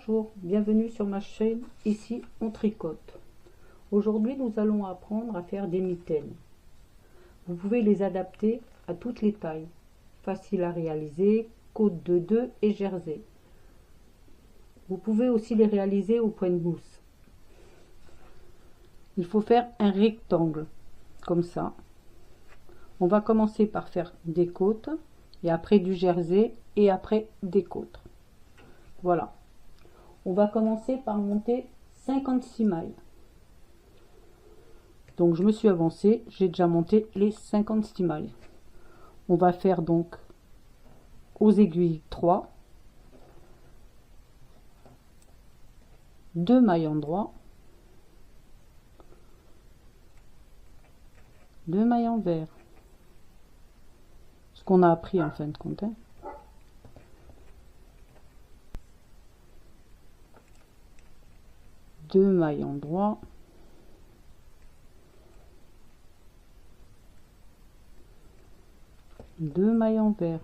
Bonjour, bienvenue sur ma chaîne, ici on tricote. Aujourd'hui nous allons apprendre à faire des mitaines. Vous pouvez les adapter à toutes les tailles. Facile à réaliser, côte de 2 et jersey. Vous pouvez aussi les réaliser au point de mousse. Il faut faire un rectangle, comme ça. On va commencer par faire des côtes, et après du jersey, et après des côtes. Voilà. On va commencer par monter 56 mailles. Donc je me suis avancée, j'ai déjà monté les 56 mailles. On va faire donc aux aiguilles 3, 2 mailles endroit, 2 mailles envers. Ce qu'on a appris en fin de compte. 2 mailles endroit, 2 mailles envers,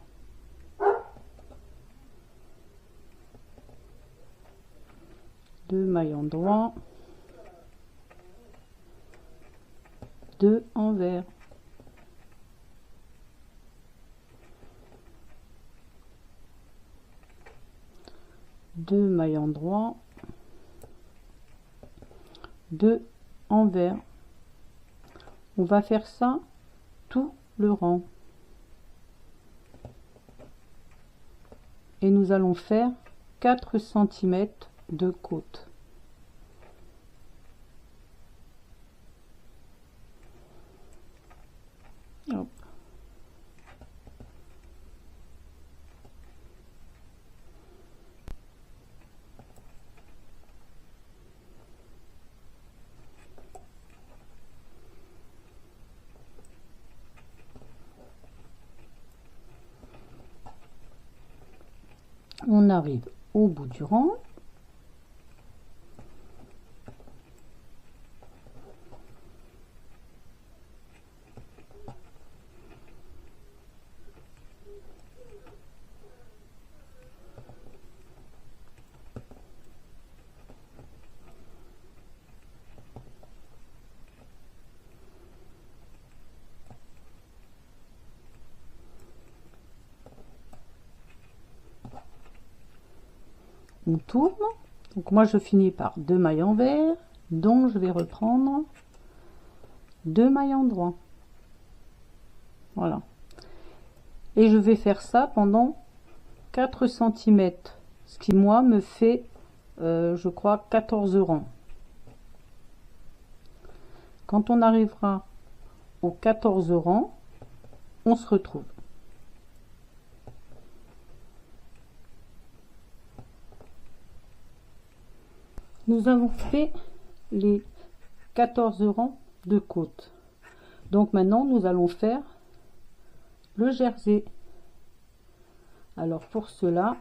2 mailles endroit, 2 envers, 2 mailles endroit, 2 envers. On va faire ça tout le rang et nous allons faire 4 cm de côte. Hop. On arrive au bout du rang. On tourne, donc moi je finis par 2 mailles envers, dont je vais reprendre 2 mailles endroit. Voilà, et je vais faire ça pendant 4 cm, ce qui moi me fait je crois 14 rangs. Quand on arrivera aux 14 rangs, on se retrouve. Nous avons fait les 14 rangs de côte. Donc maintenant nous allons faire le jersey. Alors pour cela,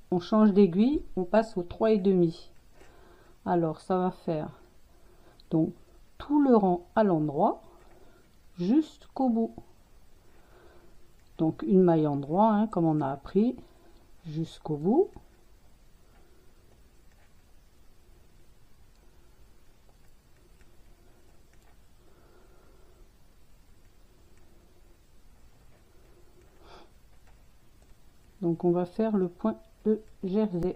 on change d'aiguille, on passe au 3,5. Alors ça va faire donc tout le rang à l'endroit jusqu'au bout. Donc une maille endroit, hein, comme on a appris, jusqu'au bout. Donc on va faire le point de jersey.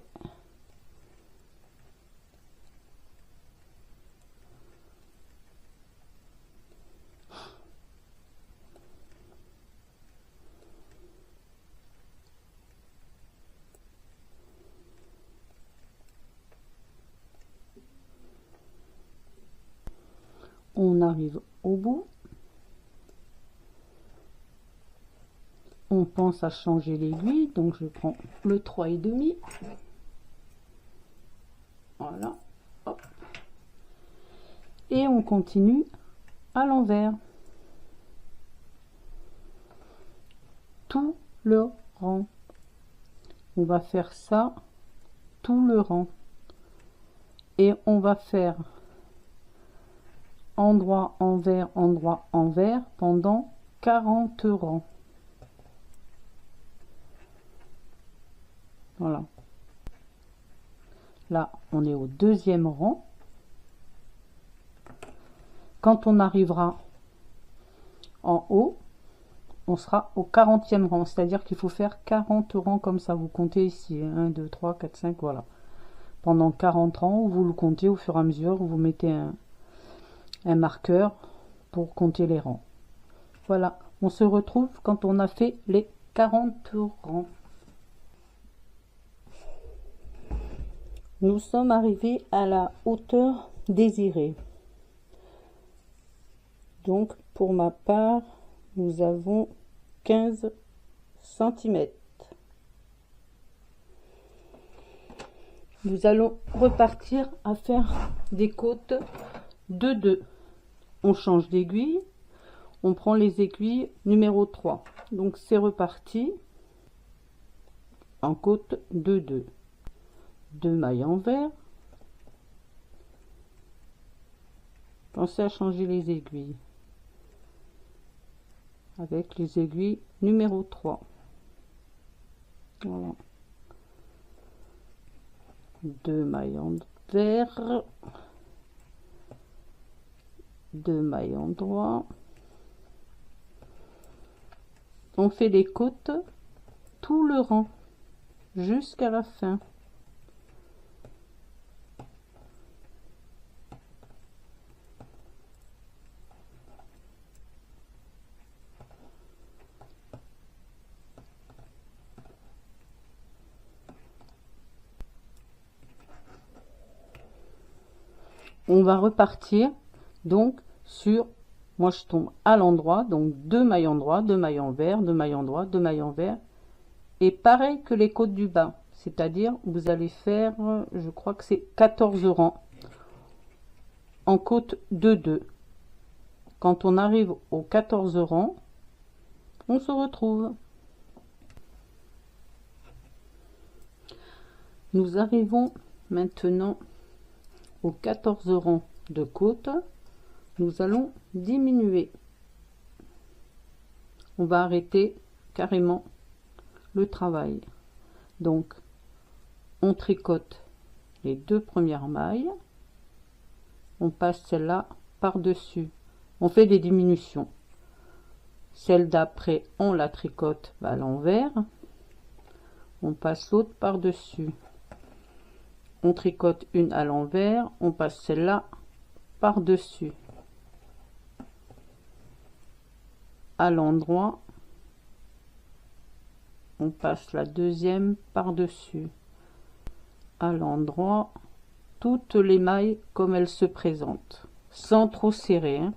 On arrive au bout. On pense à changer l'aiguille, donc je prends le 3,5. Voilà. Hop. Et on continue à l'envers. Tout le rang. On va faire ça tout le rang. Et on va faire endroit, envers, endroit, envers pendant 40 rangs. Voilà. Là, on est au deuxième rang. Quand on arrivera en haut, on sera au 40e rang. C'est-à-dire qu'il faut faire 40 rangs comme ça. Vous comptez ici. 1, 2, 3, 4, 5, voilà. Pendant 40 rangs, vous le comptez au fur et à mesure. Vous mettez un marqueur pour compter les rangs. Voilà. On se retrouve quand on a fait les 40 rangs. Nous sommes arrivés à la hauteur désirée. Donc, pour ma part, nous avons 15 cm. Nous allons repartir à faire des côtes de 2. On change d'aiguille. On prend les aiguilles numéro 3. Donc, c'est reparti en côte de 2. 2 mailles envers. Pensez à changer les aiguilles avec les aiguilles numéro 3. Voilà. 2 mailles envers, 2 mailles en droit. On fait les côtes tout le rang jusqu'à la fin. On va repartir donc sur, moi je tombe à l'endroit, donc 2 mailles en droit, 2 mailles envers, 2 mailles en droit, 2 mailles envers, et pareil que les côtes du bas, c'est-à-dire vous allez faire, je crois que c'est 14 rangs en côte de 2. Quand on arrive au 14 rang, on se retrouve. Nous arrivons maintenant au 14 rang de côte. Nous allons diminuer. On va arrêter carrément le travail. Donc, on tricote les 2 premières mailles. On passe celle-là par-dessus. On fait des diminutions. Celle d'après, on la tricote à l'envers. On passe l'autre par-dessus. On tricote une à l'envers. On passe celle-là par-dessus. À l'endroit, on passe la deuxième par-dessus. À l'endroit, toutes les mailles comme elles se présentent, sans trop serrer, hein.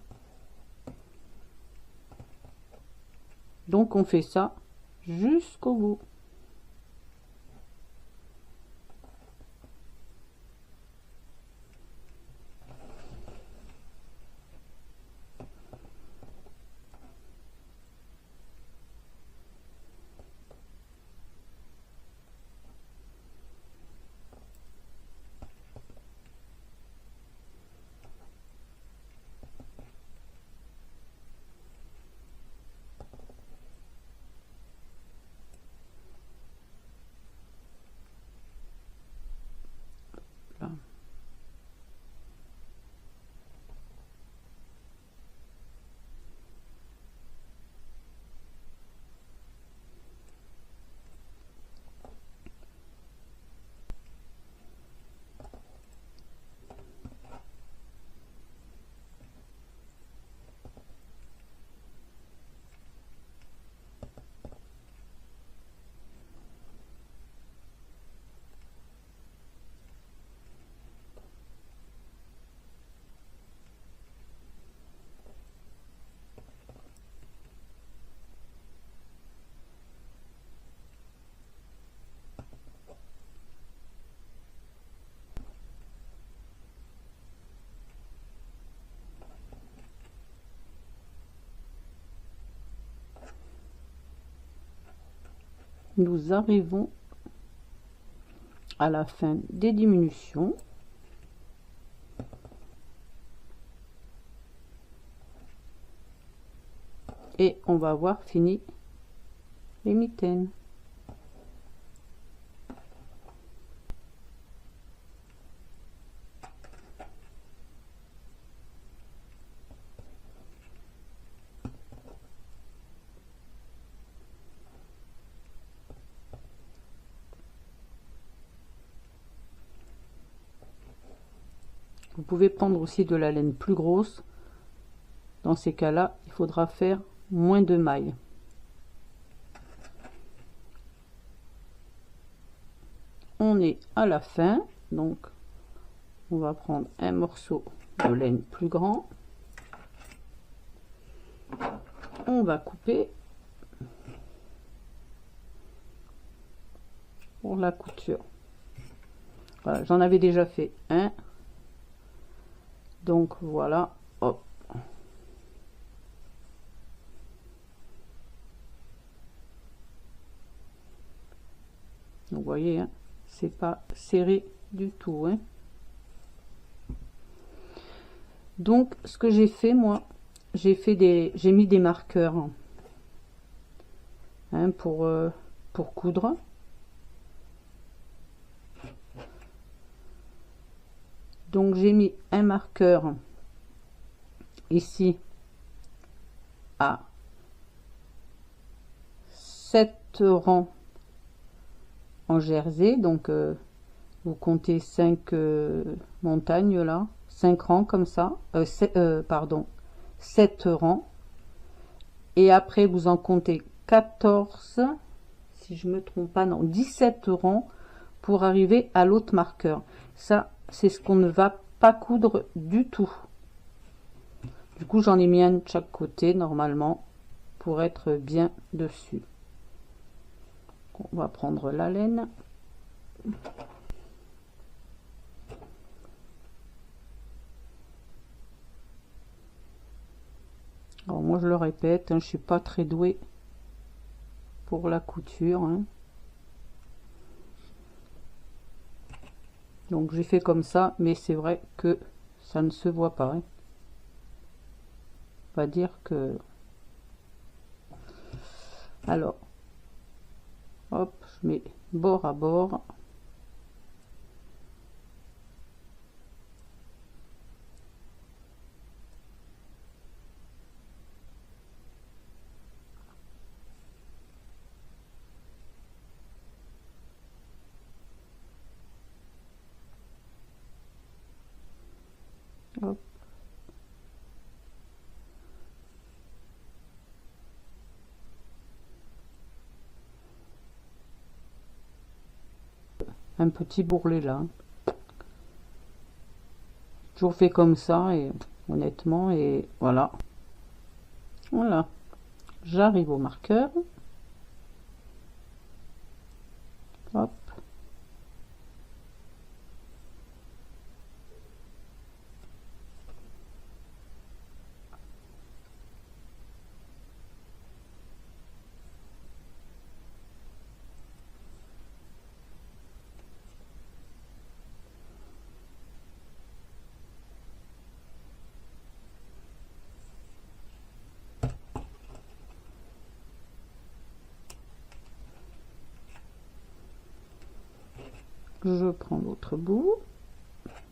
Donc on fait ça jusqu'au bout. Nous arrivons à la fin des diminutions. Et on va avoir fini les mitaines. Vous pouvez prendre aussi de la laine plus grosse. Dans ces cas-là, il faudra faire moins de mailles. On est à la fin, donc on va prendre un morceau de laine plus grand. On va couper pour la couture. Voilà, j'en avais déjà fait un. Donc voilà, hop. Vous voyez, hein, c'est pas serré du tout, hein. Donc ce que j'ai fait, moi, j'ai mis des marqueurs, hein, pour coudre. Donc j'ai mis un marqueur ici à 7 rangs en jersey, donc vous comptez 5 montagnes là, 5 rangs comme ça, 7 rangs, et après vous en comptez 14, si je me trompe pas, non, 17 rangs pour arriver à l'autre marqueur. Ça, c'est ce qu'on ne va pas coudre du tout. Du coup, j'en ai mis un de chaque côté normalement pour être bien dessus. On va prendre la laine. Alors moi, je le répète, hein, je suis pas très douée pour la couture, hein. Donc j'ai fait comme ça, mais c'est vrai que ça ne se voit pas, hein. On va dire que... Alors, hop, je mets bord à bord. Hop. Un petit bourrelet là. Toujours fait comme ça, et honnêtement, et voilà. Voilà. J'arrive au marqueur. Hop. Je prends l'autre bout,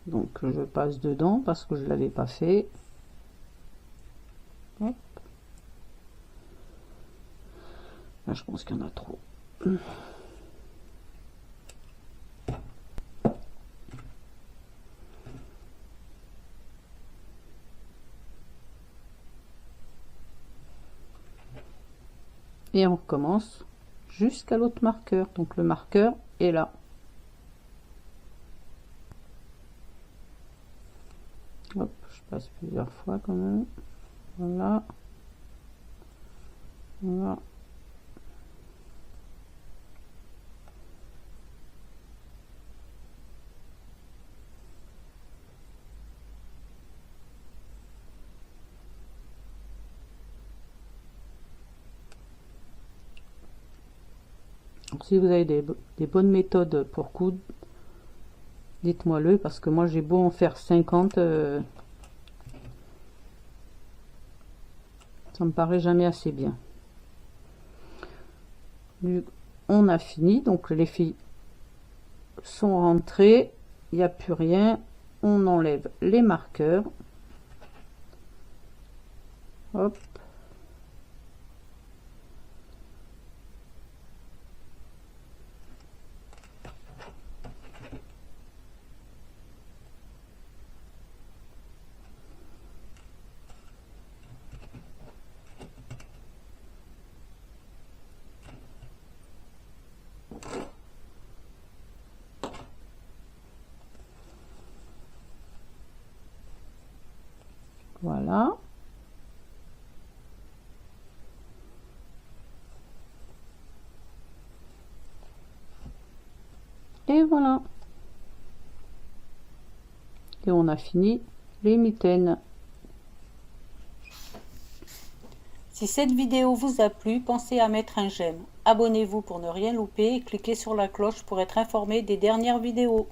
donc je passe dedans parce que je l'avais pas fait. Hop. Là, je pense qu'il y en a trop. Et on recommence jusqu'à l'autre marqueur, donc le marqueur est là. Hop, je passe plusieurs fois quand même. Voilà. Voilà. Donc, si vous avez des bonnes méthodes pour coudre, dites-moi le, parce que moi j'ai beau en faire 50, ça me paraît jamais assez bien. On a fini, donc les filles sont rentrées, il n'y a plus rien, on enlève les marqueurs. Hop. Voilà. Et voilà. Et on a fini les mitaines. Si cette vidéo vous a plu, pensez à mettre un j'aime. Abonnez-vous pour ne rien louper et cliquez sur la cloche pour être informé des dernières vidéos.